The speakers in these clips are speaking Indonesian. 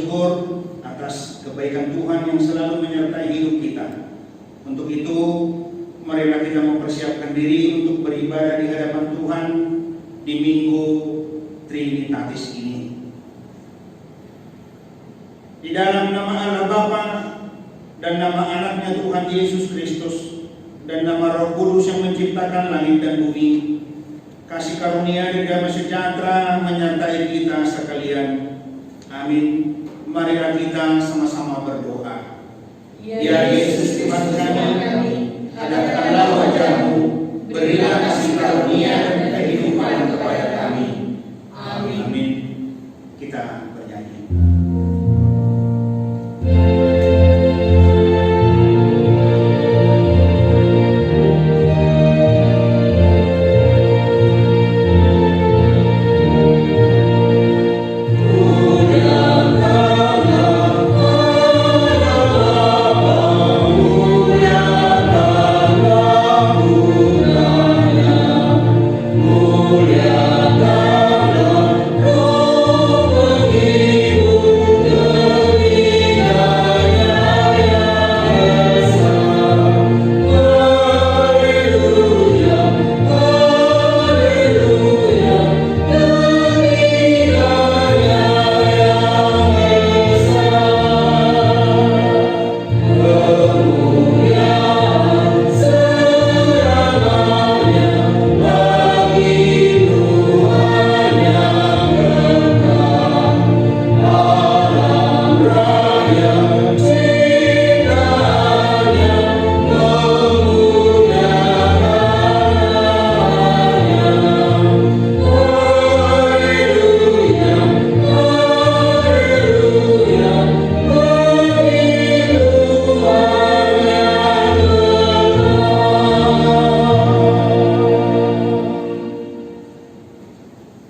bersyukur atas kebaikan Tuhan yang selalu menyertai hidup kita. Untuk itu, marilah kita mempersiapkan diri untuk beribadah di hadapan Tuhan di Minggu Trinitatis ini. Di dalam nama Allah Bapa dan nama anaknya Tuhan Yesus Kristus dan nama Roh Kudus yang menciptakan langit dan bumi, kasih karunia dan damai sejahtera menyertai kita sekalian. Amin. Marilah kita sama-sama berdoa. Ya Yesus Tuhan kami, hadapkanlah wajah-Mu, berilah kasih karunia dan kehidupan kepada kami. Amin. Amin. Kita bernyanyi.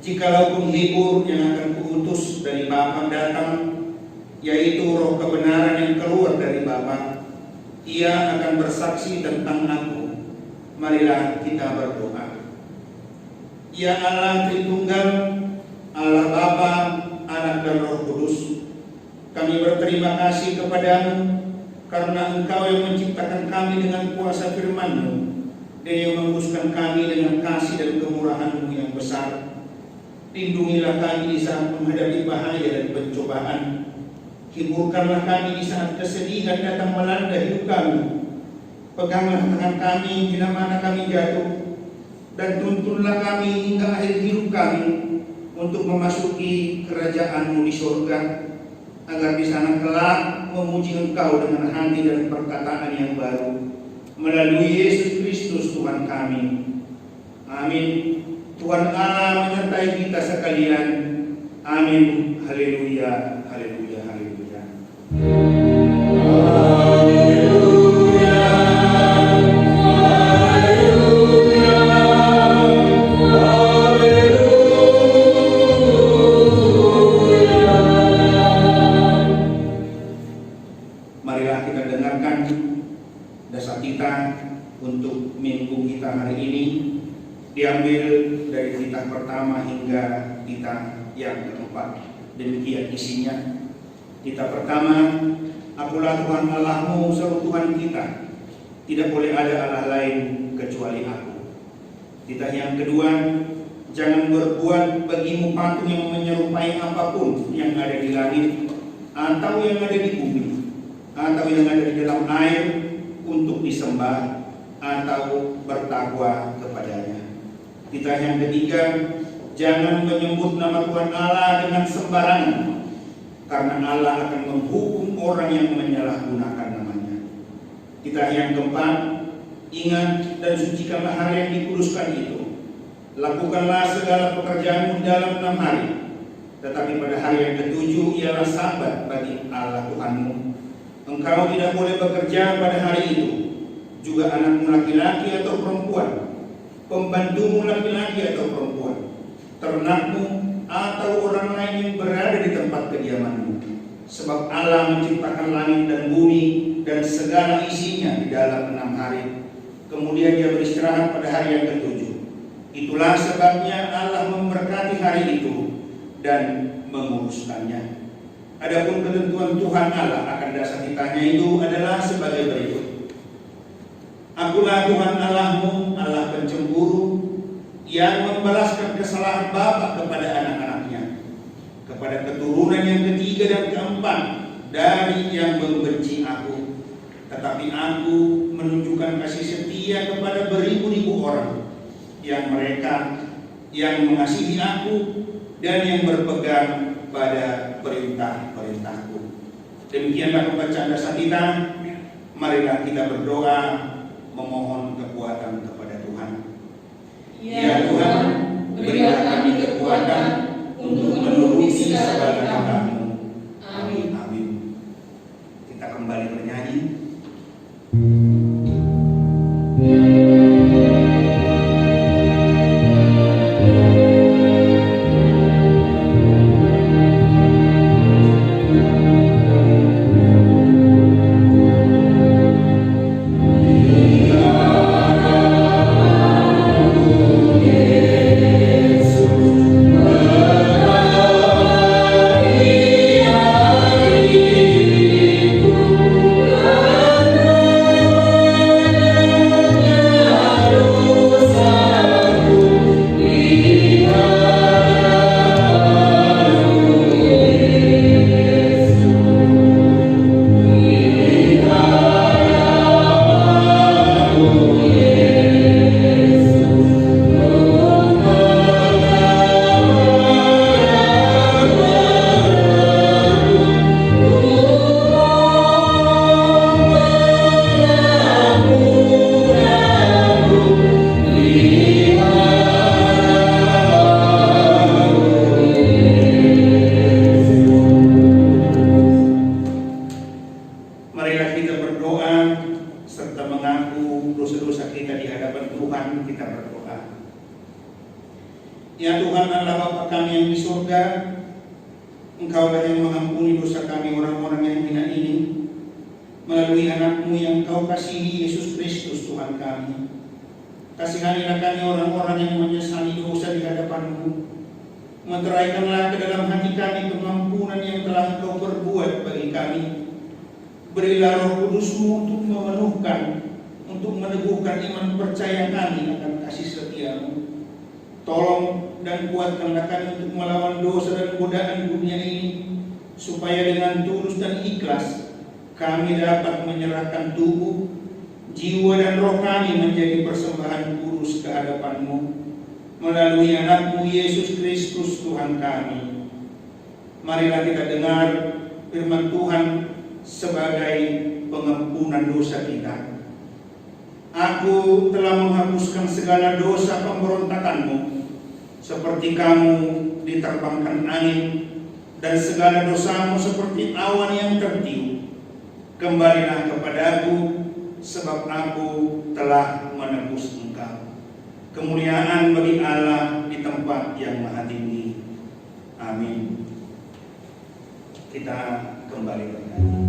Jikalaupun libur yang akan kuutus dari Bapa datang, yaitu roh kebenaran yang keluar dari Bapa, ia akan bersaksi tentang aku. Marilah kita berdoa. Ya Allah Tritunggal, Allah Bapa, Anak dan Roh Kudus, kami berterima kasih kepadamu karena Engkau yang menciptakan kami dengan kuasa firman-Mu dan yang menguruskan kami dengan kasih dan kemurahan-Mu yang besar. Lindungilah kami di saat menghadapi bahaya dan pencobaan. Hiburkanlah kami di saat kesedihan datang melanda hidup kami. Peganglah tangan kami bila mana kami jatuh, dan tuntunlah kami hingga akhir hidup kami untuk memasuki kerajaan-Mu di surga, agar di sana kelak memuji Engkau dengan hati dan perkataan yang baru melalui Yesus Kristus Tuhan kami. Amin. Tuhan Allah menyertai kita sekalian. Amin. Haleluya. Haleluya. Haleluya. Marilah kita dengarkan dasar kita untuk minggu kita hari ini, diambil dari titah pertama hingga titah yang keempat. Demikian isinya. Titah pertama, Akulah Tuhan Allahmu, seru Tuhan kita, tidak boleh ada Allah lain kecuali Aku. Titah yang kedua, jangan berbuat bagimu patung yang menyerupai apapun yang ada di langit, atau yang ada di bumi, atau yang ada di dalam air, untuk disembah atau bertakwa kepadanya. Titah yang ketiga, jangan menyebut nama Tuhan Allah dengan sembarangan, karena Allah akan menghukum orang yang menyalahgunakan namanya. Titah yang keempat, ingat dan sucikanlah hari yang dikuduskan itu. Lakukanlah segala pekerjaanmu dalam 6 hari, tetapi pada hari yang ketujuh ialah sabat bagi Allah Tuhanmu. Engkau tidak boleh bekerja pada hari itu, juga anakmu laki-laki atau perempuan, pembantumu laki-laki atau perempuan, ternakmu, atau orang lain yang berada di tempat kediamanmu. Sebab Allah menciptakan langit dan bumi dan segala isinya di dalam 6 hari. Kemudian Dia beristirahat pada hari yang ketujuh. Itulah sebabnya Allah memberkati hari itu dan menguruskannya. Adapun ketentuan Tuhan Allah akan dasar titahnya itu adalah sebagai berikut. Akulah Tuhan Allahmu, Allah pencemburu, yang membalaskan kesalahan bapa kepada anak-anaknya, kepada keturunan yang ketiga dan keempat dari yang membenci aku. Tetapi aku menunjukkan kasih setia kepada beribu-ribu orang, yang mereka yang mengasihi aku dan yang berpegang pada perintah-perintahku. Demikianlah pembacaan dasar kita. Marilah kita berdoa memohon kekuatan kepada Tuhan. Ya Tuhan, berilah kami kekuatan untuk menuruti segala kata-Mu. Amin. Amin. Kita kembali bernyanyi. Marilah kita berdoa serta mengaku dosa-dosa kita di hadapan Tuhan. Kita berdoa. Ya Tuhan Allah Bapa kami yang di surga, Engkaulah yang mengampuni dosa kami orang-orang yang hina ini melalui anak-Mu yang Engkau kasihi, Yesus Kristus Tuhan kami. Kasihanilah kami orang-orang yang menyesali dosa di hadapan-Mu. Meteraikanlah ke dalam hati kami pengampunan yang telah Engkau perbuat bagi kami. Berilah Roh Kudus-Mu untuk untuk meneguhkan iman percaya kami akan kasih setia-Mu. Tolong dan kuatkanlah kami untuk melawan dosa dan godaan dunia ini, supaya dengan tulus dan ikhlas kami dapat menyerahkan tubuh, jiwa dan roh kami menjadi persembahan kudus ke hadapan-Mu melalui anak-Mu Yesus Kristus Tuhan kami. Marilah kita dengar firman Tuhan sebagai pengampunan dosa kita. Aku telah menghapuskan segala dosa pemberontakanmu, seperti kamu diterbangkan angin, dan segala dosamu seperti awan yang tertiup. Kembalilah kepadaku, sebab aku telah menebus engkau. Kemuliaan bagi Allah di tempat yang maha tinggi. Amin. Kita kembali bernyanyi.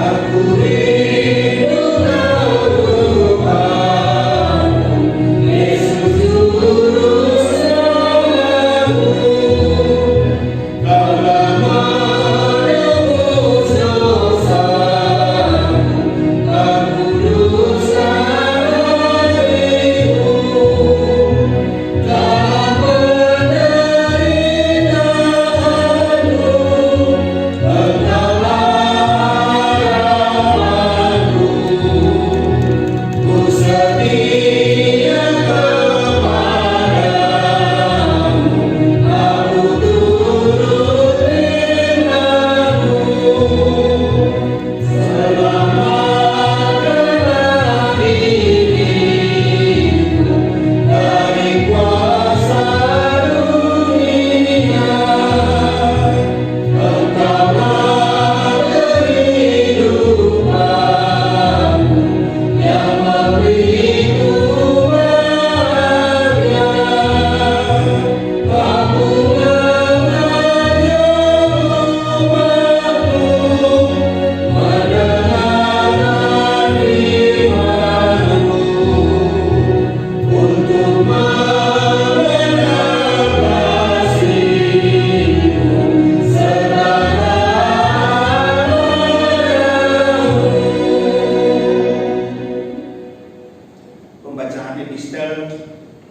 Aku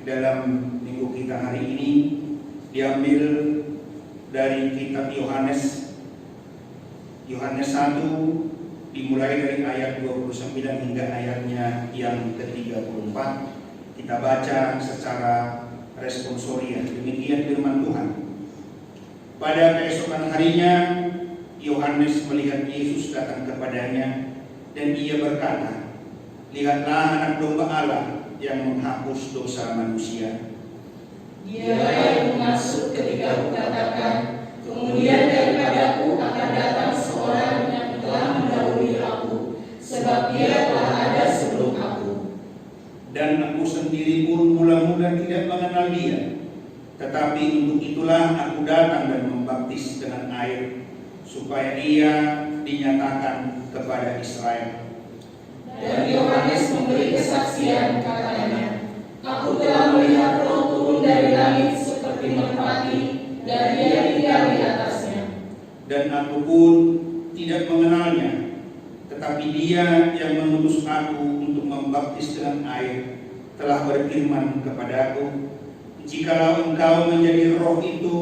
dalam minggu kita hari ini diambil dari kitab Yohanes 1, dimulai dari ayat 29 hingga ayatnya yang ke-34. Kita baca secara responsoria. Demikian firman Tuhan. Pada keesokan harinya Yohanes melihat Yesus datang kepadanya, dan ia berkata, "Lihatlah anak domba Allah yang menghapus dosa manusia." Dia yang masuk ketika kukatakan, kemudian daripadaku akan datang seorang yang telah mendahului aku, sebab dia telah ada sebelum aku. Dan aku sendiri pun mula-mula tidak mengenal dia, tetapi untuk itulah aku datang dan membaptis dengan air, supaya ia dinyatakan kepada Israel. Dan Yohanes memberi kesaksian, katanya, "Aku telah melihat Roh turun dari langit seperti merpati, dan dia tinggal di atasnya. Dan aku pun tidak mengenalnya, tetapi dia yang mengutus aku untuk membaptis dengan air telah berfirman kepadaku, jikalau engkau menjadi roh itu,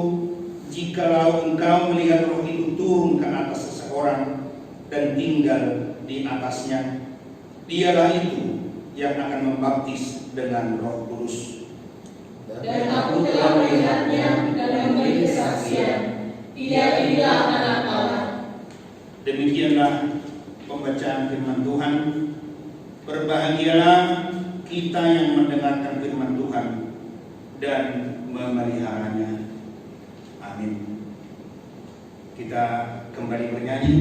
jikalau engkau melihat roh itu turun ke atas seseorang dan tinggal di atasnya, dialah itu yang akan membaptis dengan Roh Kudus. Dan aku telah melihatnya dan memberi kesaksian, ia inilah anak Allah." Demikianlah pembacaan firman Tuhan. Berbahagialah kita yang mendengarkan firman Tuhan dan memeliharanya. Amin. Kita kembali bernyanyi.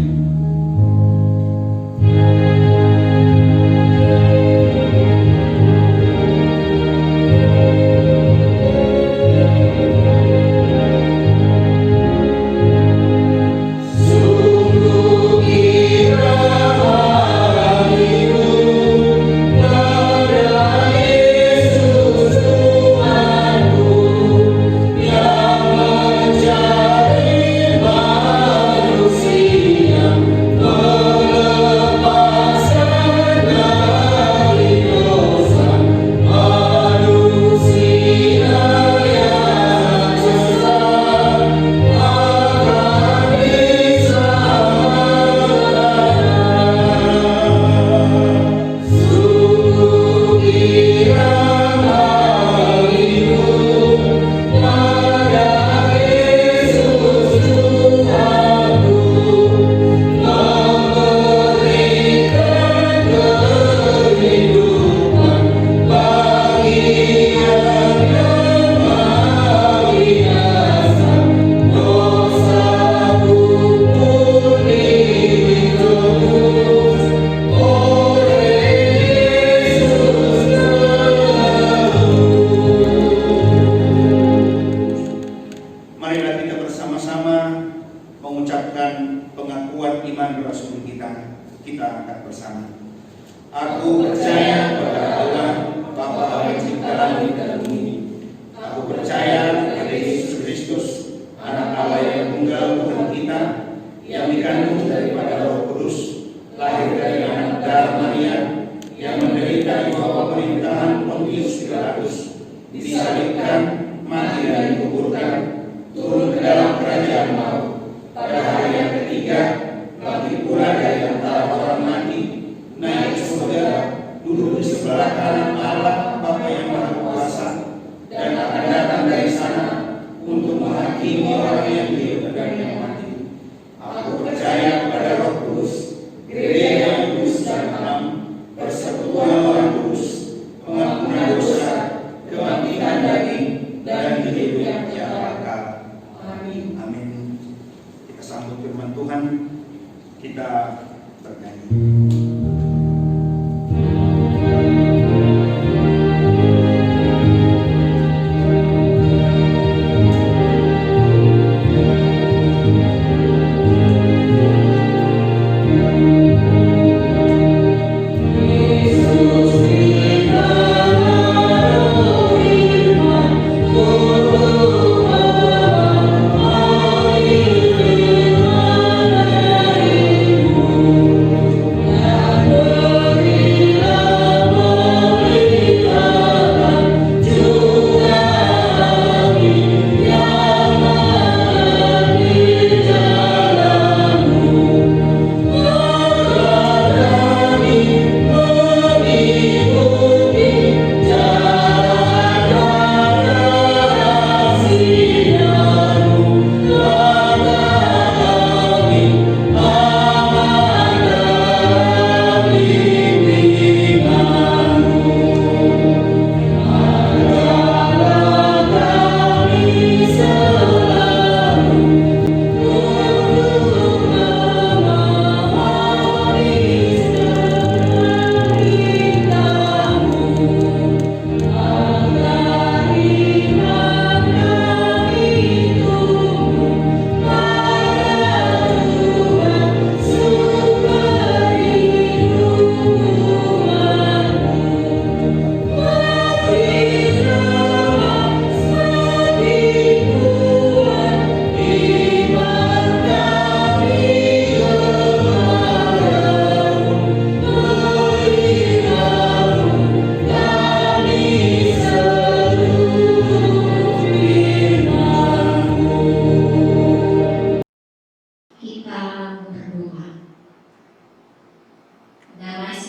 Kita bernyanyi.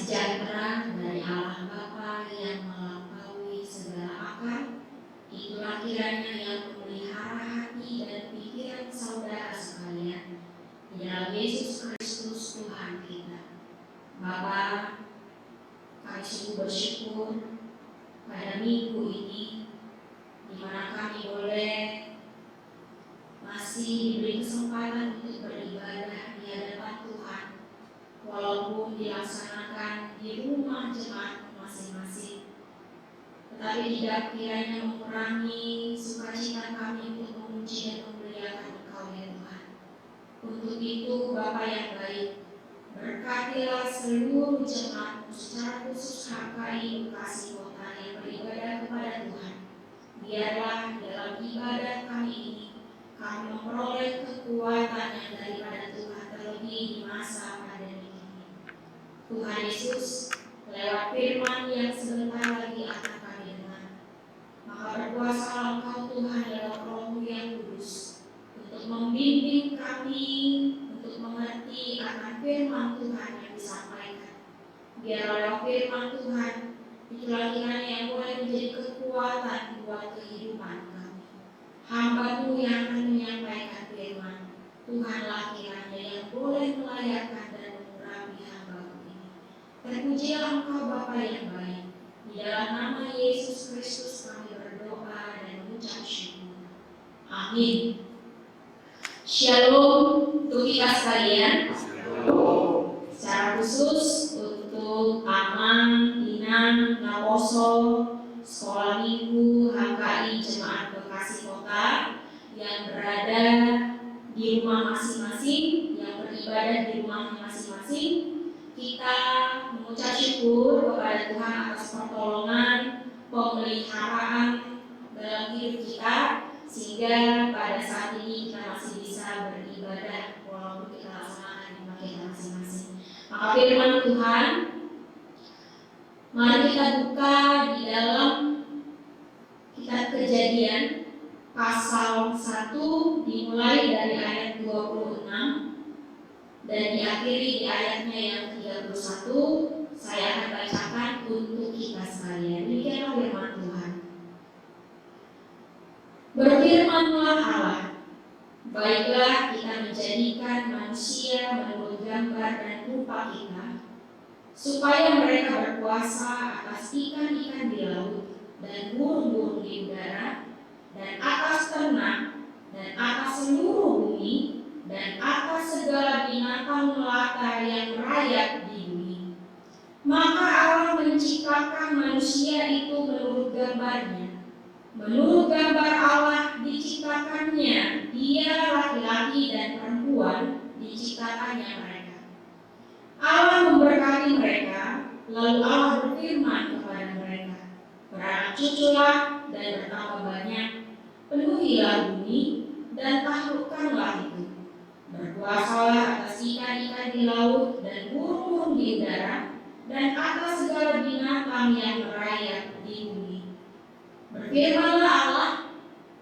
sejahtera dari Allah Bapa yang melampaui segala akal, itulah kiranya yang memelihara hati dan pikiran saudara sekalian di dalam Yesus Kristus Tuhan kita. Bapa, kami sungguh bersyukur pada minggu ini di mana kami boleh masih diberi kesempatan untuk beribadah di hadapan Tuhan, walaupun dilaksanakan di rumah jemaat masing-masing, tetapi tidak kiranya mengurangi sukacita kami untuk memuji dan memuliakan Engkau ya Tuhan. Untuk itu Bapa yang baik, berkatilah seluruh jemaat secara khusus HKI Bekasi Kota yang beribadah kepada Tuhan. Biarlah dalam ibadah kami ini kami memperoleh kekuatan yang daripada Tuhan, terlebih di masa pandemi ini. Tuhan Yesus, lewat firman yang sebentar lagi akan kami dengar, maka berkuasalah Engkau Tuhan lewat Roh-Mu yang kudus untuk membimbing kami untuk mengerti akan firman Tuhan yang disampaikan. Biar lewat firman Tuhan itulah kiranya yang boleh menjadi kekuatan buat kehidupan kami. Hamba-Mu yang akan menyampaikan firman, Tuhanlah kiranya yang boleh melayakkan dan mengurapi hamba-Mu ini. Terpujilah Engkau Bapa yang baik. Di dalam nama Yesus Kristus kami berdoa dan mengucap syukur. Amin. Shalom untuk kita sekalian. Secara khusus untuk Aman, Inang, Nawoso, Sekolah Minggu, HKI Jemaat Bekasi Kota yang berada di rumah masing-masing, yang beribadah di rumah masing-masing. Kita mengucap syukur kepada Tuhan atas pertolongan, pemeliharaan dalam hidup kita, sehingga pada saat ini kita masih bisa beribadah walaupun kita laksanakan di rumah kita masing-masing. Maka firman Tuhan, mari kita buka di dalam kitab Kejadian pasal 1 dimulai dari ayat 26 dan diakhiri di ayatnya yang 31. Saya akan bacakan untuk kita sekalian. Demikianlah firman Tuhan. Berfirmanlah Allah, baiklah kita menjadikan manusia menurut gambar dan rupa kita, supaya mereka berkuasa atas ikan-ikan di laut dan burung-burung di udara dan atas ternak dan atas seluruh bumi dan atas segala binatang melata yang merayap di bumi. Maka Allah menciptakan manusia itu menurut gambarnya. Menurut gambar Allah diciptakannya, dia laki-laki dan perempuan diciptakannya mereka. Allah memberkati mereka, lalu Allah berfirman kepada mereka, beranak cuculah dan bertambah banyak, penuhilah bumi dan taklukkanlah itu. Berkuasalah atas ikan-ikan di laut dan burung-burung di udara dan atas segala binatang yang merayap di bumi. Berfirmanlah Allah,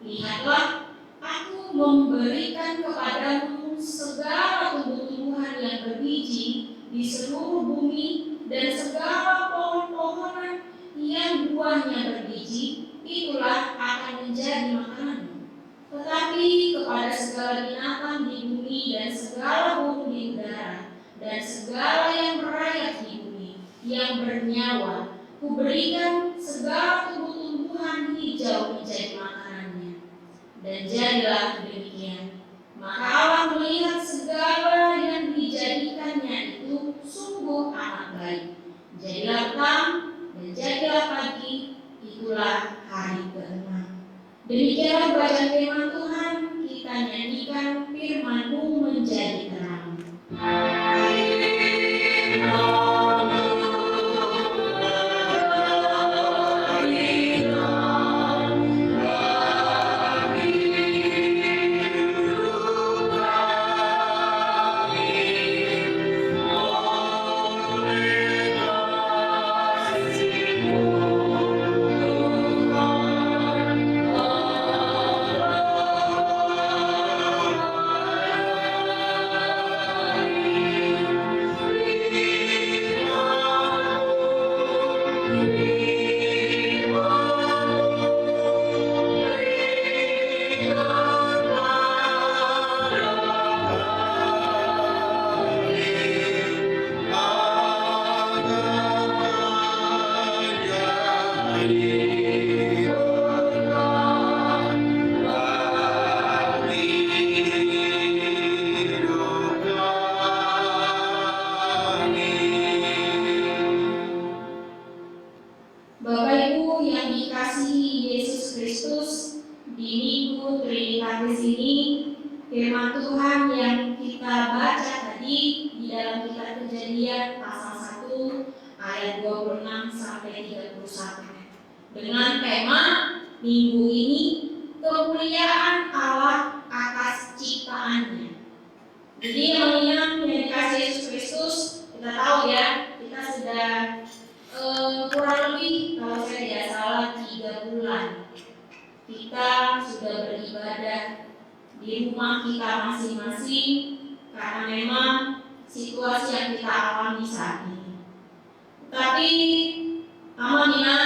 lihatlah, aku memberikan kepadamu segala tumbuh-tumbuhan yang berbiji di seluruh bumi dan segala pohon-pohonan yang buahnya berbiji, itulah akan menjadi makananmu. Tetapi kepada segala binatang di bumi dan segala burung di udara dan segala yang merayap di bumi yang bernyawa, kuberikan segala tumbuh-tumbuhan hijau menjadi makanannya. Dan jadilah demikian. Maka Allah melihat segala yang dijadikannya itu sungguh amat baik. Jadilah petang dan jadilah pagi, itulah hari ke-6. Demikianlah bacaan firman Tuhan, kita nyanyikan firman-Mu menjadi terang. Bapak Ibu yang dikasihi Yesus Kristus, di Minggu Trinitatis ini, firman Tuhan yang kita baca tadi di dalam kitab Kejadian pasal 1 ayat 26 sampai 31 dengan tema minggu ini kemuliaan Allah atas ciptaannya. Jadi yang dikasihi Yesus Kristus, kita tahu ya, kita sudah kurang lebih kalau saya tidak salah 3 bulan kita sudah beribadah di rumah kita masing-masing karena memang situasi yang kita alami saat ini. Tapi amanina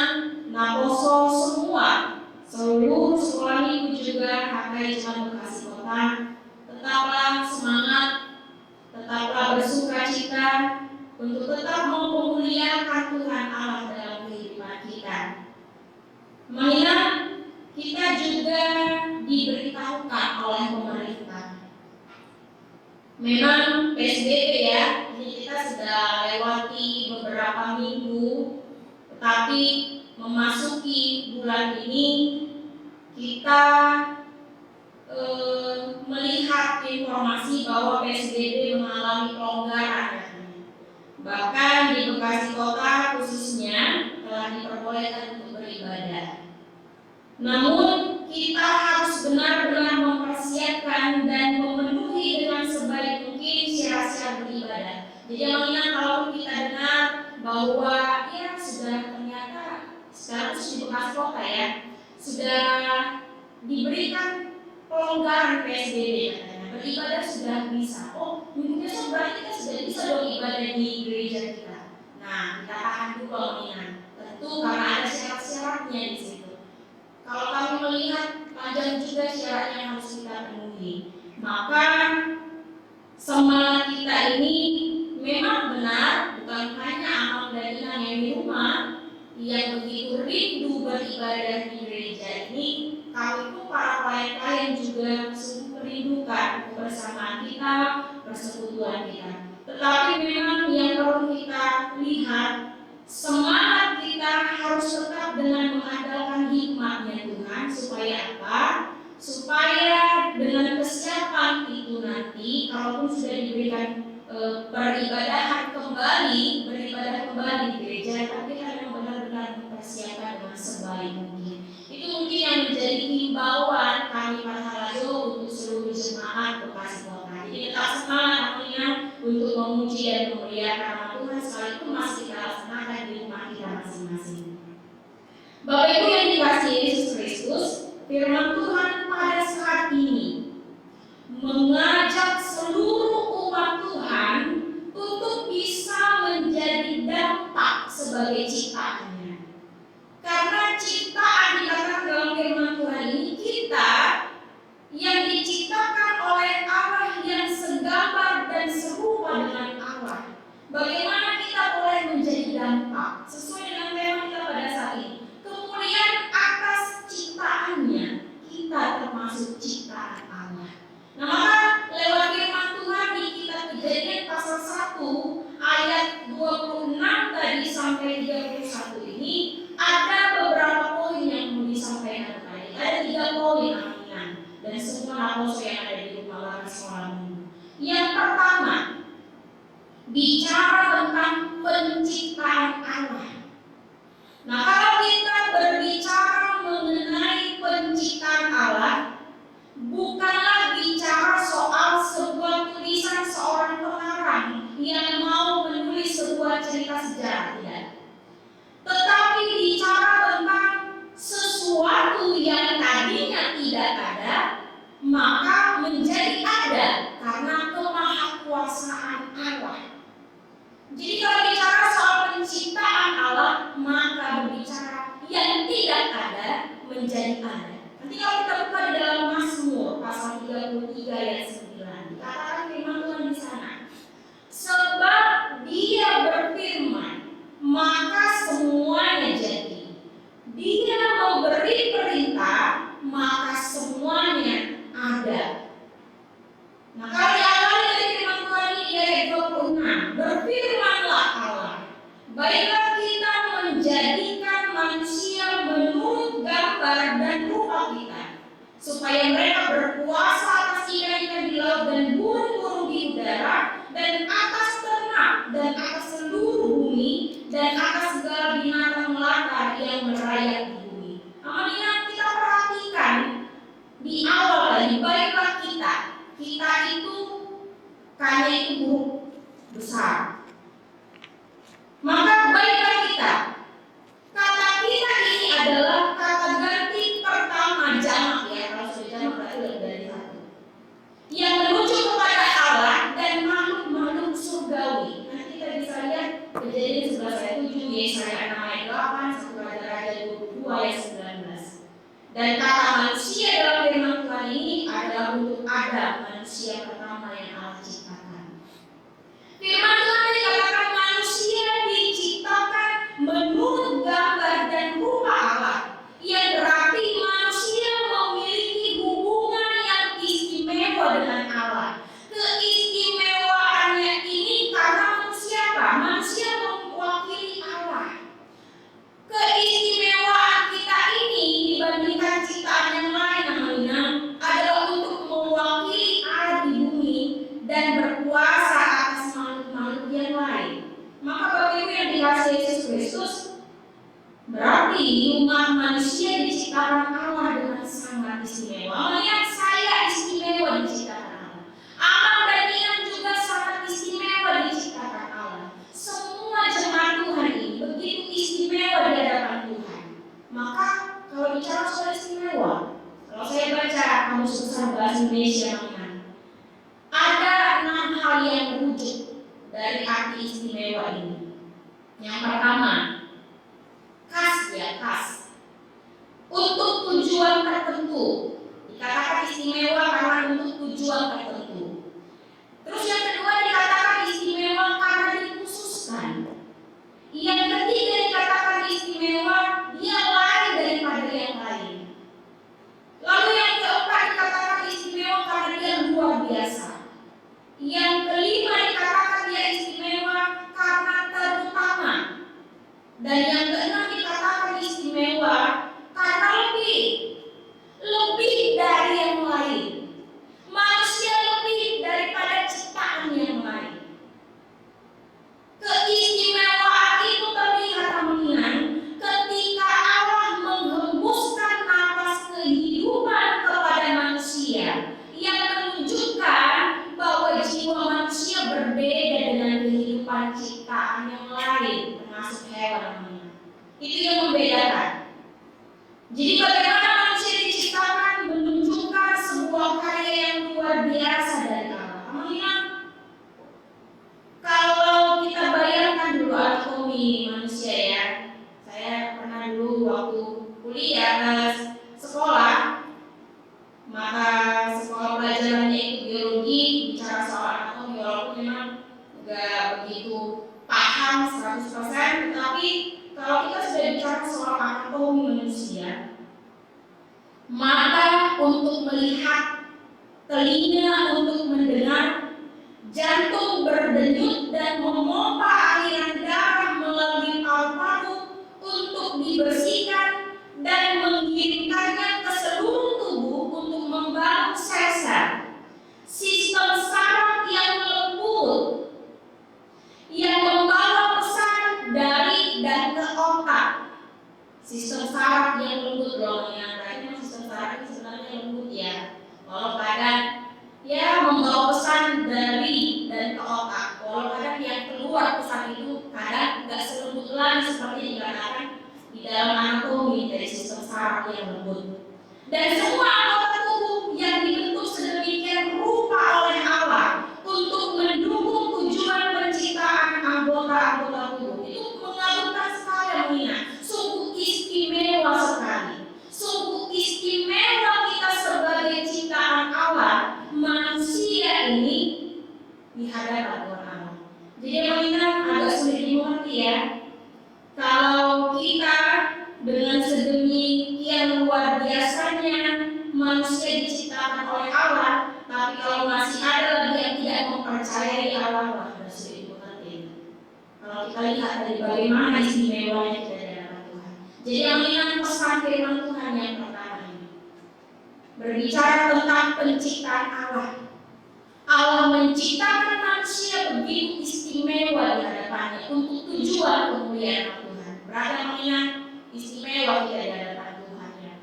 naposo semua seluruh sekolah minggu juga HKI Jemaat Bekasi Kota, tetaplah semangat, tetaplah bersuka cita untuk tetap memuliakan Tuhan Allah dalam kehidupan kita. Mengingat kita juga diberitahukan oleh pemerintah. Memang PSBB ya, ini kita sudah lewati beberapa minggu, tetapi memasuki bulan ini kita melihat informasi bahwa PSBB mengalami pelonggaran. Bahkan di Bekasi Kota khususnya telah diperbolehkan untuk beribadah. Namun kita harus benar-benar mempersiapkan dan memenuhi dengan sebaik mungkin syarat-syarat beribadah. Jadi mengingat kalau kita dengar bahwa ya sudah ternyata sekarang di Bekasi Kota ya sudah diberikan pelonggaran PSBB katanya. Beribadah sudah bisa. Oh, minggu besok berarti kita sudah bisa dong ibadah di gereja kita. Nah, kita tahan dulu mengingat. Tentu karena ada syarat-syaratnya di situ. Kalau kami melihat panjang juga syarat yang harus kita penuhi, maka semangat kita ini memang benar, bukan hanya amal dan inang yang di rumah yang begitu rindu beribadah di gereja ini. Kami pun para pelayan-pelayan juga sungguh merindukan kebersamaan kita, persekutuan kita. Tetapi memang yang perlu kita lihat, semangat kita harus tetap dengan mengandalkan hikmatnya Tuhan. Supaya apa? Supaya dengan kesiapan itu nanti, kalaupun sudah diberikan beribadah kembali di gereja, tapi kita memang benar-benar mempersiapkan dengan sebaik mungkin. Itu mungkin yang menjadi himbauan kami Parhalado untuk seluruh jemaat Bekasi Kota. Jadi tetap semangat artinya untuk memuji dan memuliakan nama Tuhan sekalipun masih kita laksanakan di rumah kita masing-masing. Bapak Ibu yang dikasihi Yesus Kristus, firman Tuhan pada saat ini mengajak seluruh umat Tuhan untuk bisa menjadi dampak sebagai ciptaannya. Karena ciptaan dikatakan dalam firman Tuhan ini, kita yang diciptakan oleh Allah yang segambar dan serupa dengan Allah. Bagaimana kita boleh menjadi dampak sesuai dengan tema kita pada saat ini? Kemuliaan atas ciptaannya, kita termasuk ciptaan Allah. Nah, maka lewat firman Tuhan di kitab Kejadian pasal 1 ayat 26 tadi sampai 31 ini ada beberapa poin yang mau disampaikan tadi. Ada 3 poin aminan dan semua nakoso yang ada di rumah Laras sekolah minggu. Yang pertama, bicara tentang penciptaan Allah. Nah, kalau kita berbicara mengenai penciptaan Allah, bukanlah bicara soal sebuah tulisan seorang pengarang yang mau menulis sebuah cerita sejarah, tidak. Tetapi bicara tentang sesuatu yang tadinya tidak ada, maka menjadi ada karena kemahakuasaan Allah. Jadi kalau bicara soal penciptaan Allah, maka Baiklah kita menjadikan manusia menurut gambar dan rupa kita, supaya mereka berkuasa atas ikan-ikan di laut dan burung-burung di udara, dan atas ternak, dan atas seluruh bumi, dan atas segala binatang melata yang merayap di bumi. Amalnya kita perhatikan di awal tadi, baiklah kita itu kaya itu huruf besar. Maka baiklah kita. Kata kita ini adalah kata ganti pertama jamak ya. Kalau sudah jamak berarti lebih dari satu. Yang merujuk kepada Allah dan makhluk-makhluk surgawi. Nanti kita bisa lihat Kejadian 11 ayat 7, Yesaya 6 ayat 8, 1 Raja-Raja 22 ayat 19. Dan kata manusia dalam firman Tuhan ini adalah untuk Adam, manusia pertama yang Allah ciptakan. Firman Tuhan dikatakan manusia diciptakan menurut gambar dan rupa Allah, yang berarti manusia memiliki hubungan yang istimewa dengan Allah. Keistimewaannya ini karena manusia apa? Manusia mewakili Allah. Keistimewaan kita ini dibandingkan ciptaan yang lain namanya adalah untuk mewakili Allah di bumi dan berkuasa atas makhluk-makhluk yang lain. Maka Bapak Ibu yang dikasihi Yesus Kristus, berarti umat manusia diciptakan Allah dengan sangat istimewa. Melihat saya istimewa diciptakan Allah. Amal dan Iman juga sangat istimewa diciptakan Allah. Semua jemaat Tuhan ini begitu istimewa di hadapan Tuhan. Maka kalau bicara soal istimewa, kalau saya baca Kamus Besar Bahasa Indonesia ada 6 hal yang merujuk dari arti istimewa ini. Yang pertama, khas ya, khas. Untuk tujuan tertentu. Dikatakan istimewa karena untuk tujuan tertentu. Terus yang kedua dikatakan istimewa karena dikhususkan. Yang ketiga dikatakan istimewa, dia lain daripada yang lain. Lalu yang keempat dikatakan istimewa karena dia luar biasa. Yang kelima dikatakan dia istimewa karena terutama. Dan yang keenam dikatakan istimewa karena lebih dari yang lain. Manusia lebih daripada ciptaan yang lain. Keistimewaan itu terlihat teman-teman ketika Allah menghembuskan nafas kehidupan kepada manusia, yang menunjukkan bahwa jiwa manusia berbeda dengan kehidupan ciptaan yang lain, termasuk hewan. Itu yang membedakan. Jadi bagaimana manusia diciptakan menunjukkan sebuah karya yang luar biasa dari Allah. Teman-teman, kalau kita bayangkan dulu anatomi manusia ya, saya pernah dulu waktu kuliah sekolah, maka sekolah pelajarannya itu biologi, bicara soal anatomi, walaupun memang nggak begitu paham 100%, tapi kalau kita sudah bicara soal anatomi manusia, mata untuk melihat, telinga untuk mendengar, jantung berdenyut dan memompa aliran darah melalui paru-paru untuk dibersihkan dan mengirimkannya ke seluruh tubuh untuk membangun sel-sel. Sistem saraf yang lembut yang membawa pesan dari dan ke otak. Sistem saraf yang lembut loh, yang lainnya sistem saraf ini sebenarnya lembut ya. Walau kadang ya membawa pesan dari dan ke otak. Walau kadang yang keluar pesan itu kadang tidak selembut lagi seperti dikatakan di dalam anatomi dari sistem saraf yang lembut. Dan semua anggota tubuh yang dibentuk sedemikian rupa oleh Allah untuk mendukung tujuan penciptaan anggota-anggota tubuh itu mengagumkan sekali mengingat. Sungguh istimewa sekali. Sungguh istimewa kita sebagai ciptaan Allah, manusia ini di hadapan Allah. Jadi mengingat agak sulit dimengerti ya. Kalau kita dengan sedemikian luar biasanya manusia diciptakan oleh Allah, tapi kalau masih ada lagi yang tidak mempercayai Allah, wah sudah sulit dimengerti. Kalau kita kita lihat dari bagaimana istimewanya kita di hadapan Tuhan. Jadi yang ingat pesan firman Tuhan yang pertama ini berbicara tentang penciptaan Allah. Allah menciptakan manusia begitu istimewa di hadapannya untuk tujuan kemuliaan Tuhan. Berarti mengingat istimewa kita di hadapan Tuhan ya.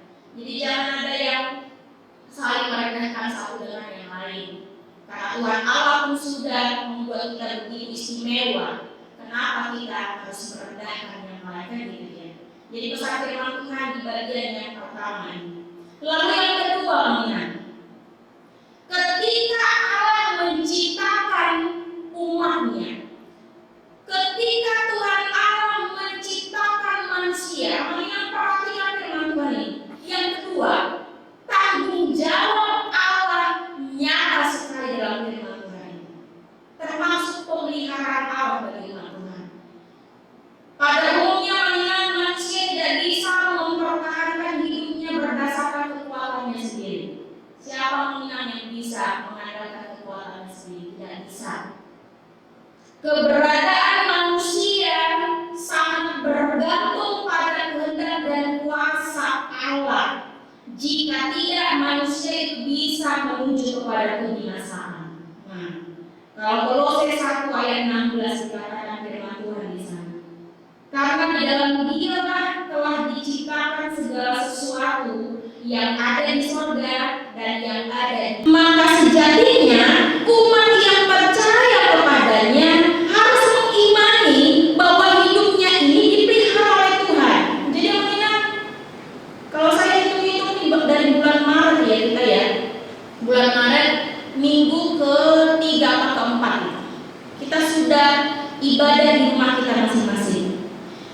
Jadi jangan ada yang saling merendahkan satu dengan yang lain. Karena Tuhan Allah pun sudah membuat kita begitu istimewa. Kenapa kita harus merendahkan yang lain kan gitu ya. Jadi pesan firman Tuhan di bagian yang pertama ini. Lalu yang kedua mengingat ketika Allah menciptakan umatnya, ketika Tuhan Allah menciptakan manusia, mengingat perhatikan firman Tuhan ini. Yang kedua, tanggung jawab Allah nyata sekali dalam firman Tuhan ini, termasuk pemeliharaan Allah bagi umat Tuhan. Pada umumnya mengingat manusia tidak bisa mempertahankan hidupnya berdasarkan kekuatannya sendiri. Siapa mengingat yang bisa mengandalkan kekuatannya sendiri? Tidak bisa. Keberadaan manusia sangat bergantung pada kehendak dan kuasa Allah. Jika tidak, manusia itu bisa menuju kepada kebinasaan. Nah, kalau Kolose 1 ayat 16 dikatakan firman Tuhan di sana. Karena di dalam Dialah telah diciptakan segala sesuatu yang ada di surga dan yang ada di. Maka sejatinya umat yang percaya kepadanya harus mengimani bahwa hidupnya ini dipelihara oleh Tuhan. Jadi mengingat kalau saya hitung-hitung dari bulan Maret ya kita ya, bulan Maret minggu ke-3 atau ke-4 kita sudah ibadah di rumah kita masing-masing.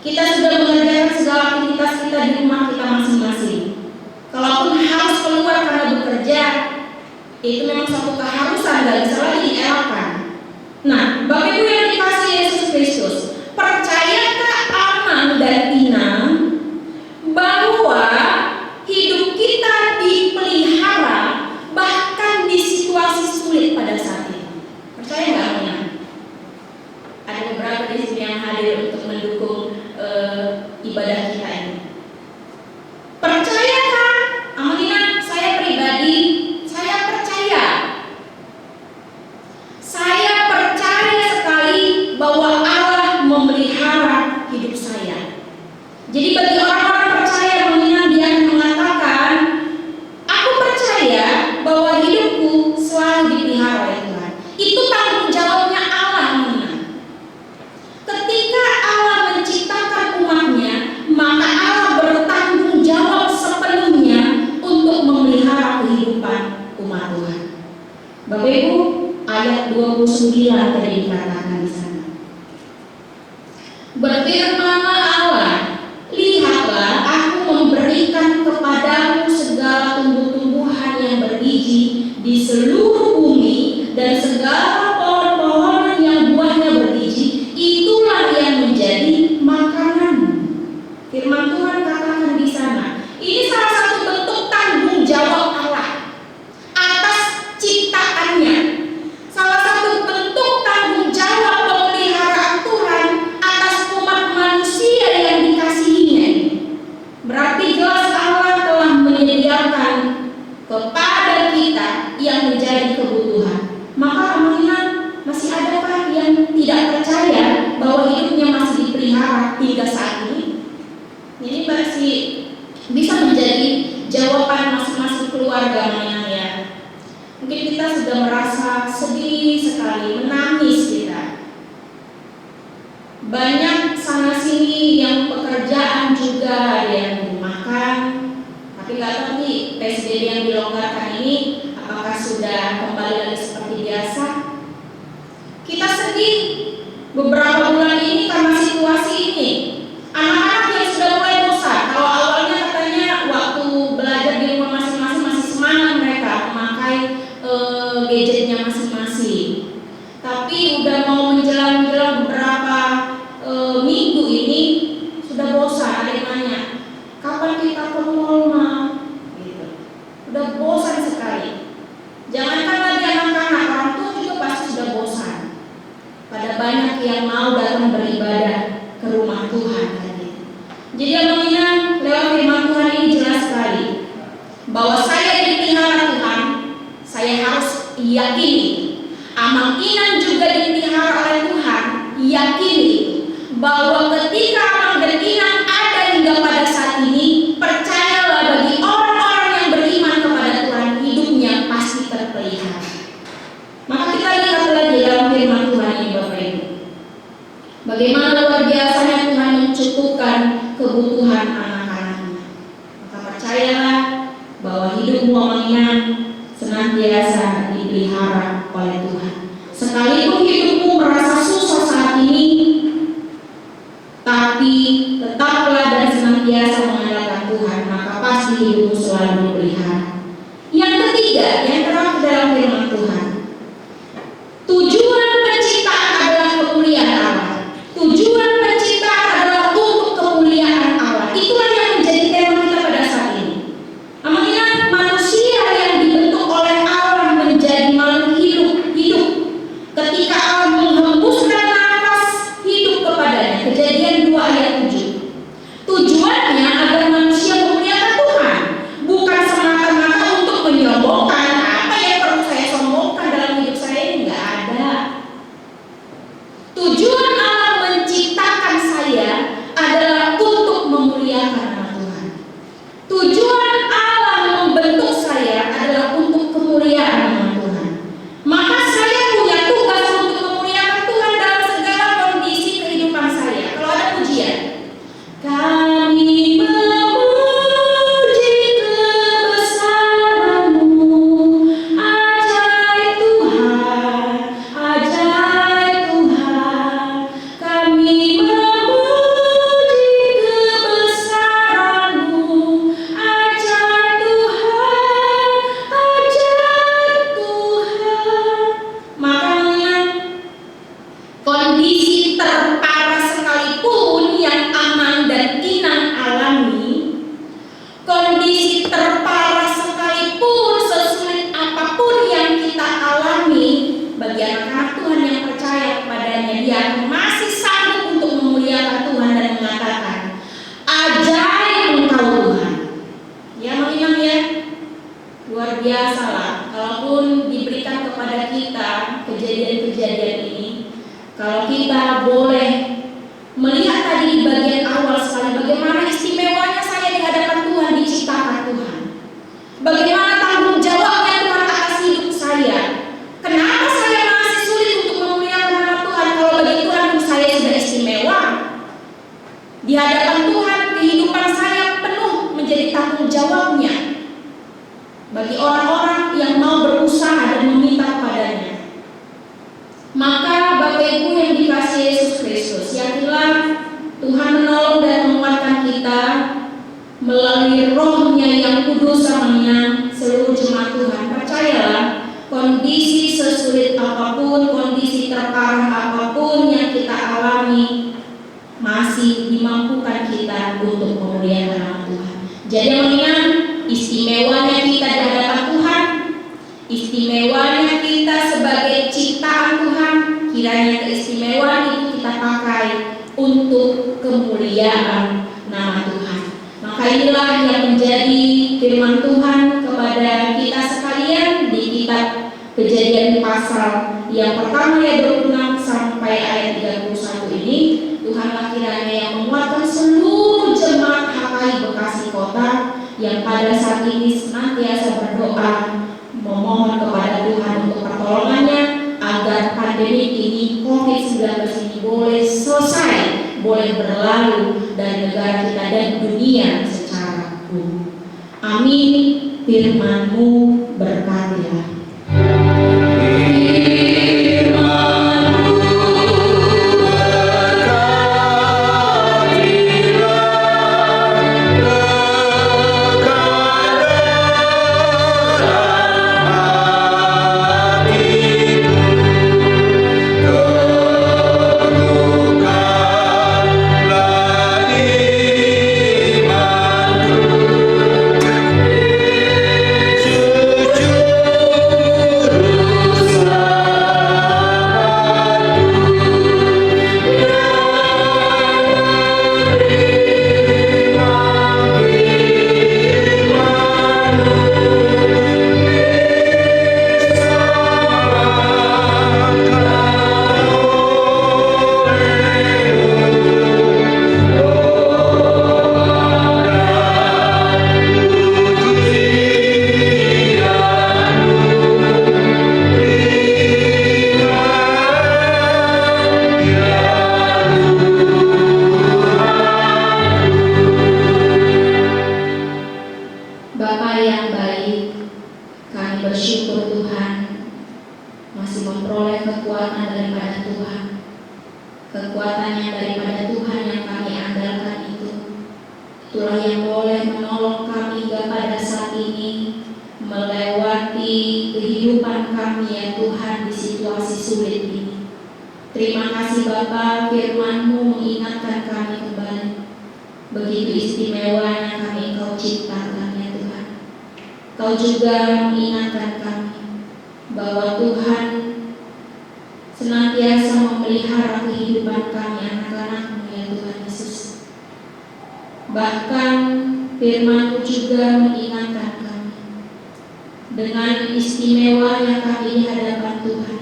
Kita sudah mengerjakan segala aktivitas kita di rumah kita masing-masing. Kalaupun harus keluar karena bekerja, itu memang suatu keharusan, gak bisa lagi dielakkan. Nah, Bapak Ibu yang dikasihi Yesus Kristus, percayakah Aman dan Tina bahwa hidup kita dipelihara bahkan di situasi sulit pada saat ini? Percaya nggak Amina? Ada beberapa di sini yang hadir untuk mendukung ibadah kita ini. Percayakah Amina? Saya pribadi, saya percaya. Saya percaya sekali bahwa Allah memelihara hidup saya. Jadi bagi orang-orang percaya Amina, dia akan mengatakan, aku percaya bahwa hidupku selalu dipelihara oleh Tuhan. Itu tanggung jawabnya Allah Amina. Ketika Allah menciptakan umatnya, maka Allah bertanggung jawab sepenuhnya untuk memelihara kehidupan umat Tuhan. Bapak Ibu, ayat 29 tadi dikatakan di sana. Berfirmanlah Allah, lihatlah aku memberikan kepadamu segala tumbuh-tumbuhan yang berbiji di seluruh bumi dan segala pohon-pohon yang buahnya berbiji, itulah yang menjadi makananmu. Firman Tuhan katakan di sana. Ini salah satu bentuk tanggung jawab Allah atas ciptaannya. Salah satu bentuk tanggung jawab pemeliharaan Tuhan atas umat manusia yang dikasihinya. Berarti jelas Allah telah menyediakan kepada kita yang menjadi kebutuhan. Maka mengingat masih adakah yang tidak percaya bahwa hidupnya masih dipelihara hingga saat ini? Ini masih bisa menjadi jawaban masing-masing keluarga mengingat ya. Mungkin kita sudah merasa sedih sekali, menangis kita. Banyak sana sini yang pekerjaan juga ada yang dirumahkan. Tapi nggak tahu nih PSBB yang dilonggarkan ini apakah sudah kembali lagi seperti biasa? Kita sedih beberapa bulan ini karena situasi ini. Anak-anak yang sudah mulai bosan. Kalau awalnya katanya waktu belajar di rumah masing-masing masih semangat mereka memakai gadgetnya masing-masing. Tapi udah mau menjelang beberapa kebutuhan anak-anaknya. Maka percayalah bahwa hidupmu mengingat senantiasa dipelihara oleh Tuhan. Sekalipun hidupmu merasa susah saat ini, tapi tetaplah dan senantiasa mengandalkan Tuhan, maka pasti hidupmu selalu dipelihara. Yang ketiga, yang terakhir dalam firman Tuhan, tujuan penciptaan adalah kemuliaan Allah. Tujuan penciptaan adalah untuk kemuliaan Allah. Itulah yang menjadi tema kita pada saat ini. Mengingat manusia yang dibentuk oleh Allah menjadi makhluk hidup. Ketika Allah menghembuskan nafas hidup kepadanya, Kejadian 2 ayat 7. Tujuannya agar manusia memuliakan Tuhan, bukan semata-mata untuk menyombongkan apa yang perlu saya sombongkan dalam hidup saya ini, nggak ada. Tujuan Allah menciptakan saya adalah untuk memuliakan nama Tuhan. Tujuan Allah membentuk saya adalah untuk kemuliaan nama Tuhan. Maka saya punya tugas untuk memuliakan Tuhan dalam segala kondisi kehidupan saya. Kalau ada pujian, kami memuji kebesaran-Mu, ajaib Tuhan, ajaib Tuhan. Kami memuji kebesaran-Mu, ajaib Tuhan, ajaib Tuhan. Maka mengingat kondisi terparah sekalipun yang aman dan Inang alami, kondisi terparah sekalipun sesulit apapun yang kita alami, bagi anak-anak Tuhan yang percaya kepadanya, dia masih sanggup untuk memuliakan Tuhan dan mengatakan, ajaib Engkau Tuhan. Ya mengingat ya, luar biasa lah. Kalaupun diberikan kepada kita kejadian-kejadian ini, kalau kita boleh melihat tadi di bagian awal sekali, bagaimana istimewanya saya di hadapan Tuhan, diciptakan Tuhan. Bagaimana tanggung jawabnya Tuhan atas hidup saya. Kenapa saya masih sulit untuk memuliakan nama Tuhan, kalau bagi Tuhan saya sudah istimewa. Di hadapan Tuhan, kehidupan saya penuh menjadi tanggung jawabnya. Bagi orang-orang yang mau berusaha dan meminta kepadanya. Maka Bapak Ibu yang dikasihi Yesus Kristus, yakinlah Tuhan menolong dan menguatkan kita melalui Roh-Nya yang kudus samanya seluruh jemaat Tuhan. Percayalah, kondisi sesulit apapun, kondisi terparah apapun yang kita alami, masih dimampukan kita untuk memuliakan nama Tuhan. Jadi mengingat istimewanya kita di hadapan Tuhan, istimewanya kita sebagai ciptaan Tuhan, kiranya keistimewaan itu kita pakai untuk kemuliaan nama Tuhan. Maka inilah yang menjadi firman Tuhan kepada kita sekalian di kitab Kejadian pasal yang pertama ayat 26 sampai ayat 31 ini. Tuhanlah kiranya yang menguatkan seluruh jemaat HKI Bekasi Kota yang pada saat ini senantiasa berdoa memohon kepada Tuhan untuk pertolongannya agar pandemi ini, COVID-19 ini boleh selesai, boleh berlalu dari negara kita dan dunia secara umum. Amin. Firman-Mu berkatilah. Jujur Itulah yang boleh menolong kami hingga pada saat ini, melewati kehidupan kami ya Tuhan di situasi sulit ini. Terima kasih Bapa, firman-Mu mengingatkan kami kembali. Begitu istimewanya kami Engkau ciptakan ya Tuhan. Kau juga mengingatkan kami bahwa Tuhan senantiasa memelihara kehidupan kami anak-anak-Mu ya Tuhan Yesus. Bahkan firman-Mu juga mengingatkan kami dengan istimewanya kami di hadapan Tuhan.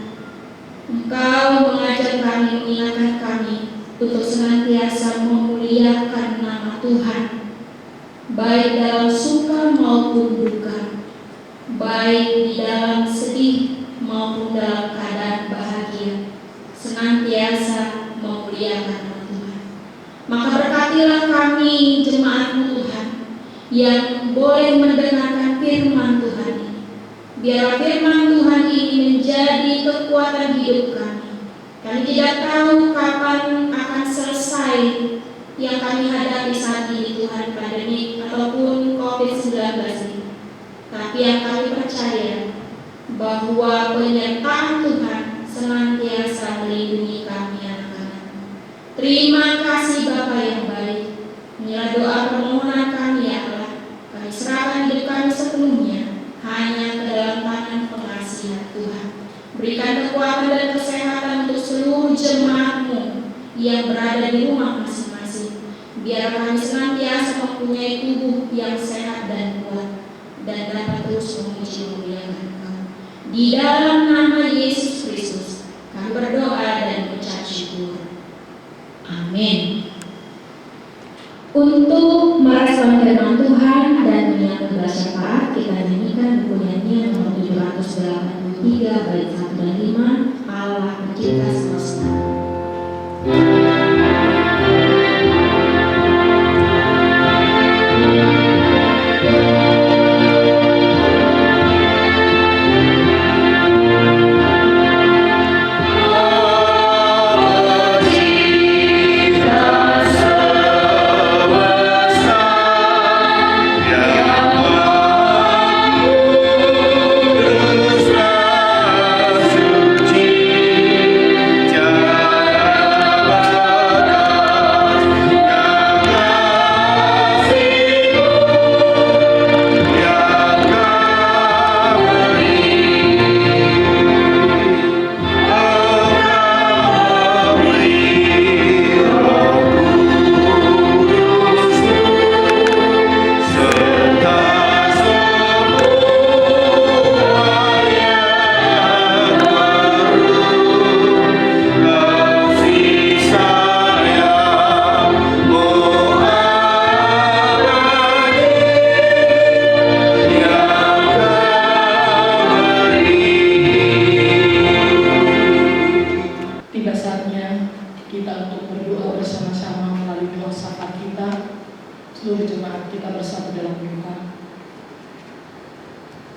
Engkau mengajar kami, mengingatkan kami untuk senantiasa memuliakan nama Tuhan, baik dalam suka maupun duka, baik di dalam sedih maupun dalam keadaan bahagia, senantiasa memuliakan nama Tuhan. Maka berkatilah kami jemaat-Mu Tuhan yang boleh mendengarkan firman Tuhan ini. Biar firman Tuhan ini menjadi kekuatan hidup kami. Kami tidak tahu kapan akan selesai yang kami hadapi saat ini Tuhan, pandemi ataupun COVID-19 ini. Tapi yang kami percaya bahwa penyertaan Tuhan senantiasa melindungi kami anak-anak. Terima kasih Bapa yang baik. Inilah doa permohonan kami ya Allah. Kami serahkan hidup kami sepenuhnya hanya ke dalam tangan pengasihan Tuhan. Berikan kekuatan dan kesehatan untuk seluruh jemaat-Mu yang berada di rumah masing-masing. Biar kami senantiasa mempunyai tubuh yang sehat dan kuat dan dapat terus memuji memuliakan Engkau. Di dalam nama Yesus Kristus kami berdoa dan mengucap syukur. Amin. Untuk merespon firman Tuhan dan menyambut bersyafaat, kita nyanyikan buku nyanyian nomor 783 bait 1 dan 5, Allah pencipta semesta.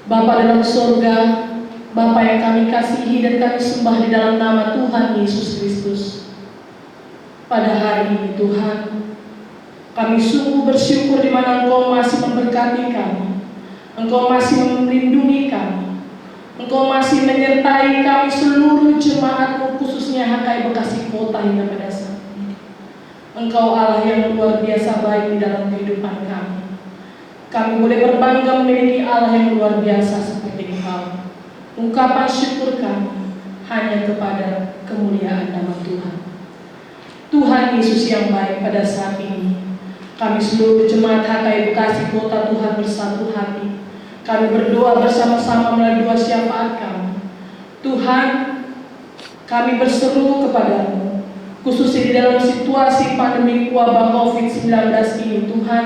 Bapa dalam surga, Bapa yang kami kasihi dan kami sembah di dalam nama Tuhan Yesus Kristus. Pada hari ini Tuhan, kami sungguh bersyukur di mana Engkau masih memberkati kami, Engkau masih melindungi kami, Engkau masih menyertai kami seluruh jemaat-Mu, khususnya HKI Bekasi Kota hingga pada saat ini. Engkau Allah yang luar biasa baik di dalam kehidupan kami. Kami boleh berbangga memiliki Allah yang luar biasa seperti Engkau. Ungkapan syukur kami hanya kepada kemuliaan nama Tuhan. Tuhan Yesus yang baik, pada saat ini kami seluruh jemaat HKI Bekasi Kota Tuhan bersatu hati. Kami berdoa bersama-sama melalui doa syafaat kami. Tuhan, kami berseru kepadamu, khususnya di dalam situasi pandemi wabah COVID-19 ini Tuhan.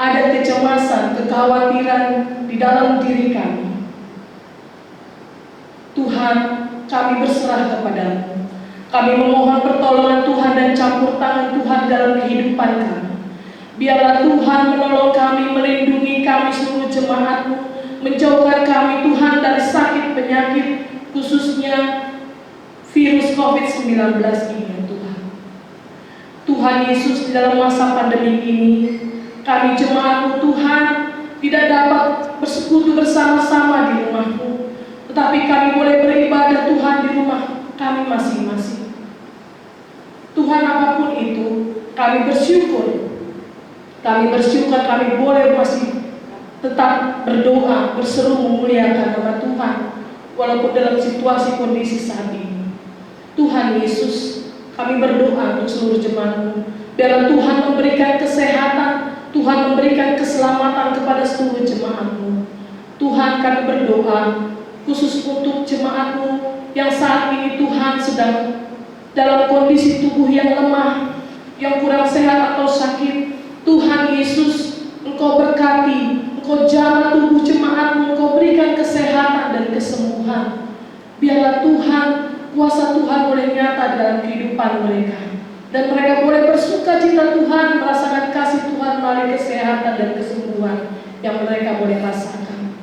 Ada kecemasan, kekhawatiran di dalam diri kami. Tuhan, kami berserah kepadamu. Kami memohon pertolongan Tuhan dan campur tangan Tuhan dalam kehidupan kami. Biarlah Tuhan menolong kami, melindungi kami seluruh jemaat-Mu, menjauhkan kami Tuhan dari sakit penyakit, khususnya virus COVID-19 ini Tuhan. Tuhan Yesus, di dalam masa pandemi ini Kami jemaat-Mu Tuhan tidak dapat bersekutu bersama-sama di rumah-Mu, tetapi kami boleh beribadah Tuhan di rumah kami masing-masing. Tuhan, apapun itu, kami bersyukur. Kami bersyukur kami boleh masih tetap berdoa, berseru memuliakan nama Tuhan, walaupun dalam situasi kondisi saat ini. Tuhan Yesus, kami berdoa untuk seluruh jemaat-Mu. Biarlah Tuhan memberikan kesehatan, Tuhan memberikan keselamatan kepada seluruh jemaat-Mu. Tuhan, kami berdoa khusus untuk jemaat-Mu yang saat ini Tuhan sedang dalam kondisi tubuh yang lemah, yang kurang sehat atau sakit. Tuhan Yesus, Engkau berkati, Engkau jamah tubuh jemaat-Mu, Engkau berikan kesehatan dan kesembuhan. Biarlah Tuhan, kuasa Tuhan boleh nyata dalam kehidupan mereka, dan mereka boleh bersukacita Tuhan, merasakan kasih Tuhan melalui kesehatan dan kesembuhan yang mereka boleh rasakan.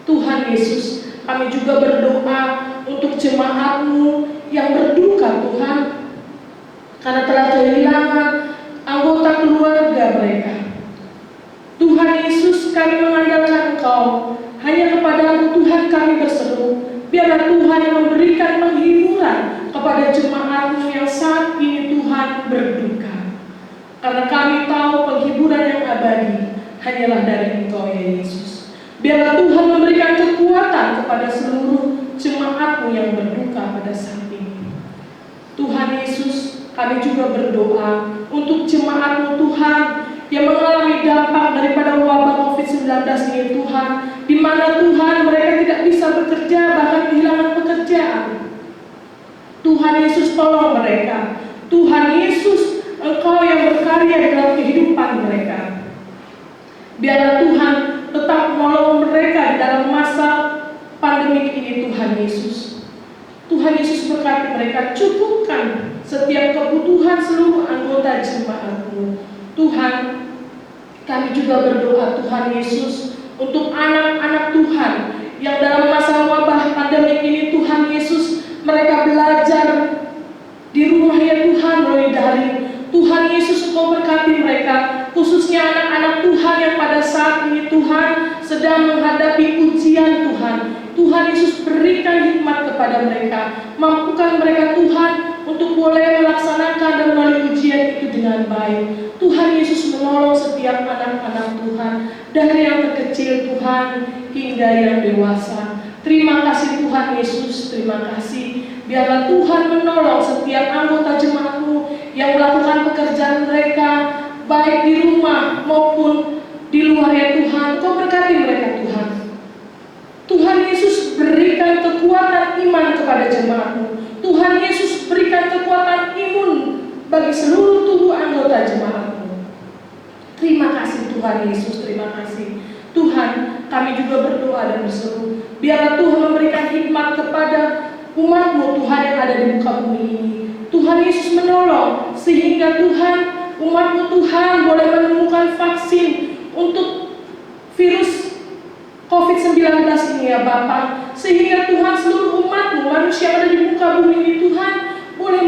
Tuhan Yesus, kami juga berdoa untuk jemaat-Mu yang berduka Tuhan, karena telah kehilangan anggota keluarga mereka. Tuhan Yesus, kami mengandalkan Engkau, hanya kepada-Mu Tuhan kami berseru. Biarlah Tuhan yang memberikan penghiburan kepada jemaat-Mu yang saat ini Tuhan berduka. Karena kami tahu penghiburan yang abadi hanyalah dari Engkau ya Yesus. Biarlah Tuhan memberikan kekuatan kepada seluruh jemaat-Mu yang berduka pada saat ini. Tuhan Yesus, kami juga berdoa untuk jemaat-Mu Tuhan yang mengalami dampak daripada wabah COVID-19 ini Tuhan, di mana Tuhan mereka tidak bisa bekerja, bahkan kehilangan pekerjaan. Tuhan Yesus, tolong mereka. Tuhan Yesus, Engkau yang berkarya dalam kehidupan mereka. Biarlah Tuhan tetap menolong mereka dalam masa pandemi ini Tuhan Yesus. Tuhan Yesus berkati mereka, cukupkan setiap kebutuhan seluruh anggota jemaat-Mu. Tuhan, kami juga berdoa Tuhan Yesus untuk anak-anak Tuhan yang dalam masa wabah pandemi ini Tuhan Yesus, mereka belajar di rumah ya Tuhan melalui daring. Tuhan Yesus, Engkau berkati mereka, khususnya anak-anak Tuhan yang pada saat ini Tuhan sedang menghadapi ujian Tuhan. Tuhan Yesus, berikan hikmat kepada mereka, mampukan mereka Tuhan untuk boleh melaksanakan dan melalui ujian itu dengan baik. Tuhan Yesus menolong setiap anak-anak Tuhan, dari yang terkecil Tuhan hingga yang dewasa. Terima kasih Tuhan Yesus, terima kasih. Biarlah Tuhan menolong setiap anggota jemaat-Mu yang melakukan pekerjaan mereka, baik di rumah maupun di luar ya Tuhan. Engkau berkati mereka Tuhan. Tuhan Yesus, berikan kekuatan iman kepada jemaat-Mu. Tuhan Yesus, berikan kekuatan imun bagi seluruh tubuh anggota jemaat-Mu. Terima kasih Tuhan Yesus, terima kasih. Tuhan, kami juga berdoa dan berseru, biarlah Tuhan memberikan hikmat kepada umat-Mu Tuhan yang ada di muka bumi ini. Tuhan Yesus menolong sehingga Tuhan, umat-Mu Tuhan boleh menemukan vaksin untuk virus COVID-19 ini ya Bapa, sehingga Tuhan seluruh umat-Mu, manusia yang ada di muka bumi ini Tuhan, boleh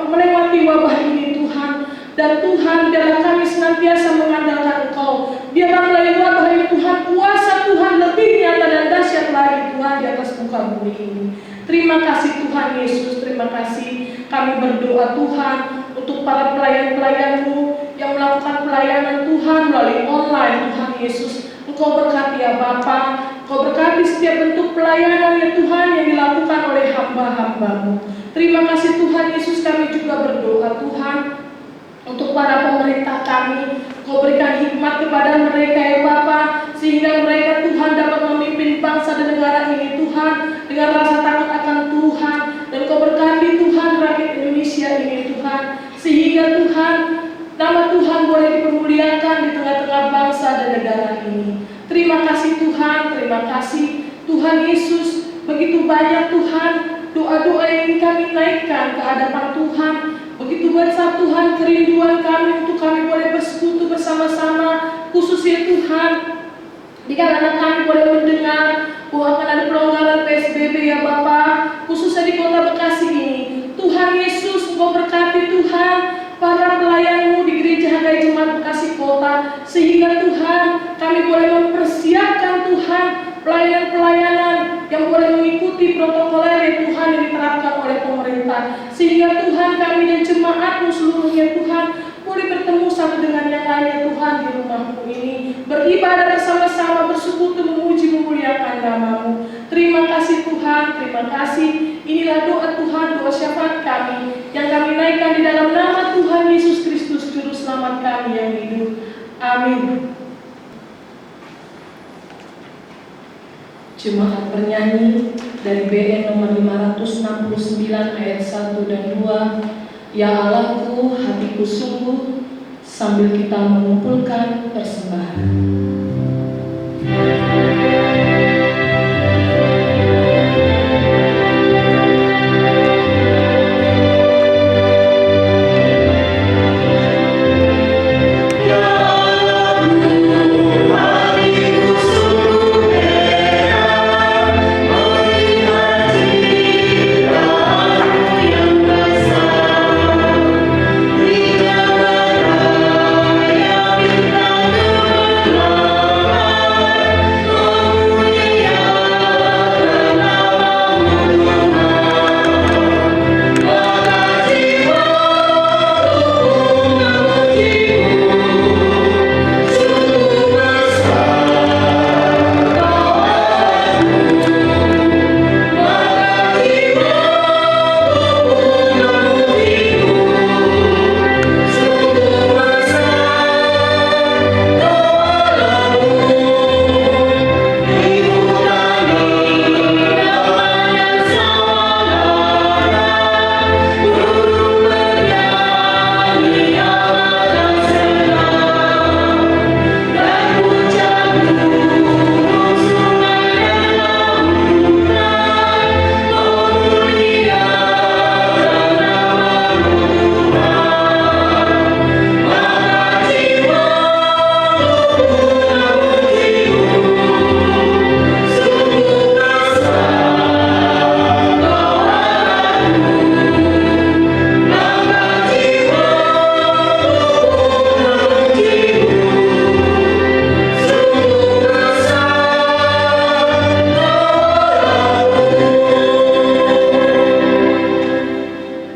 melewati wabah ini Tuhan. Dan Tuhan, biarlah kami senantiasa mengandalkan Engkau. Biarlah melalui wabah ini Tuhan, kuasa Tuhan lebih nyata dan dahsyat lagi Tuhan di atas muka bumi ini. Terima kasih Tuhan Yesus, terima kasih. Kami berdoa Tuhan untuk para pelayan-pelayan-Mu yang melakukan pelayanan Tuhan melalui online Tuhan Yesus. Engkau berkati ya Bapa, Engkau berkati setiap bentuk pelayanan ya Tuhan yang dilakukan oleh hamba-hamba-Mu. Terima kasih Tuhan Yesus, kami juga berdoa Tuhan untuk para pemerintah kami. Engkau berikan hikmat kepada mereka ya Bapa, sehingga mereka Tuhan dapat memimpin bangsa dan negara ini Tuhan dengan rasa takut akan Tuhan. Dan Engkau berkati Tuhan rakyat Indonesia ini Tuhan, sehingga Tuhan, nama Tuhan boleh dipermuliakan di tengah-tengah bangsa dan negara ini. Terima kasih Tuhan, terima kasih Tuhan Yesus. Begitu banyak Tuhan doa-doa yang kami naikkan ke hadapan Tuhan. Begitu besar Tuhan kerinduan kami untuk kami boleh bersekutu bersama-sama, khususnya Tuhan, dikarenakan kami boleh mendengar bahwa akan ada pelonggaran PSBB ya Bapa, khususnya di kota Bekasi ini. Tuhan Yesus, Engkau berkati Tuhan para pelayan-Mu di Gereja Hagai Jemaat Bekasi kota, sehingga Tuhan kami boleh mempersiapkan Tuhan pelayanan-pelayanan yang boleh mengikuti protokoler Tuhan yang diterapkan oleh pemerintah, sehingga Tuhan kami dan jemaat-Mu seluruhnya Tuhan boleh bertemu satu dengan yang lainnya Tuhan di rumah-Mu ini, beribadah bersama-sama, bersekutu, memuji, memuliakan nama-Mu. Terima kasih Tuhan, terima kasih. Inilah doa Tuhan, doa syafaat kami yang kami naikkan di dalam nama Tuhan Yesus Kristus, Juru Selamat kami yang hidup. Amin. Jemaat bernyanyi dari BN nomor 569 ayat 1 dan 2. Ya Allahku, hatiku sungguh, sambil kita mengumpulkan persembahan.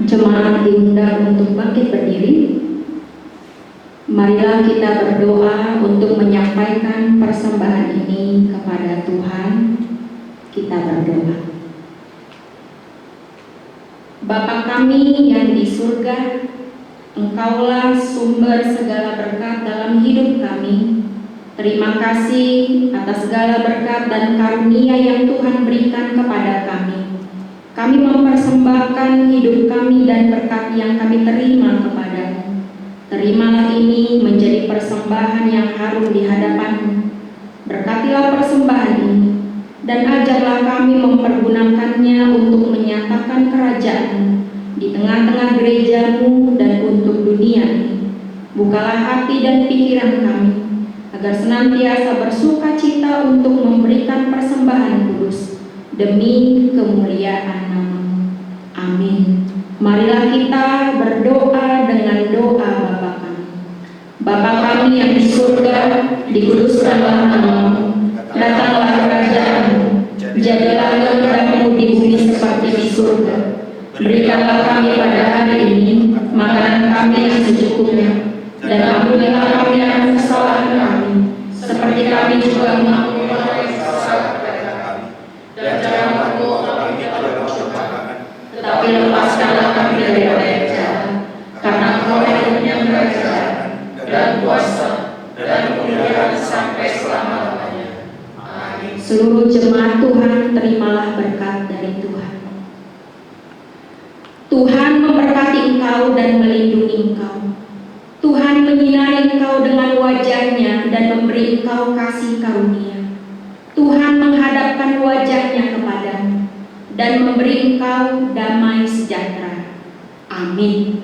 Jemaat diundang untuk bangkit berdiri. Marilah kita berdoa untuk menyampaikan persembahan ini kepada Tuhan. Kita berdoa. Bapa kami yang di surga, Engkaulah sumber segala berkat dalam hidup kami. Terima kasih atas segala berkat dan karunia yang Tuhan berikan kepada kami. Kami mempersembahkan hidup kami dan berkat yang kami terima kepada-Mu. Terimalah ini menjadi persembahan yang harum di hadapan-Mu. Berkatilah persembahan ini, dan ajarlah kami mempergunakannya untuk menyatakan kerajaan-Mu di tengah-tengah gereja-Mu dan untuk dunia ini. Bukalah hati dan pikiran kami, agar senantiasa bersuka cita untuk memberikan persembahan kudus demi kemuliaan nama-Mu. Amin. Marilah kita berdoa dengan doa Bapa kami. Bapa kami yang di surga, dikuduskanlah nama-Mu. Datanglah kerajaan-Mu. Jadilah kehendak-Mu di bumi seperti di surga. Berikanlah kami pada hari ini makanan kami yang secukupnya, dan ampunilah kami akan kesalahan kami, seperti kami juga mengampuni orang yang salah kepada kami. Dan jangan membawa kami ke dalam pencobaan, tetapi lepaskanlah kami dari orang yang jahat, karena Engkau yang punya kerajaan dan kuasa dan kemuliaan sampai selama-lamanya. Amin. Seluruh jemaat Tuhan, terimalah berkat dari Tuhan. Tuhan memberkati engkau dan melindungi engkau. Tuhan menyinari engkau dengan wajah-Nya dan memberi engkau kasih karunia. Tuhan menghadapkan wajah-Nya kepadamu dan memberi engkau damai sejahtera. Amin.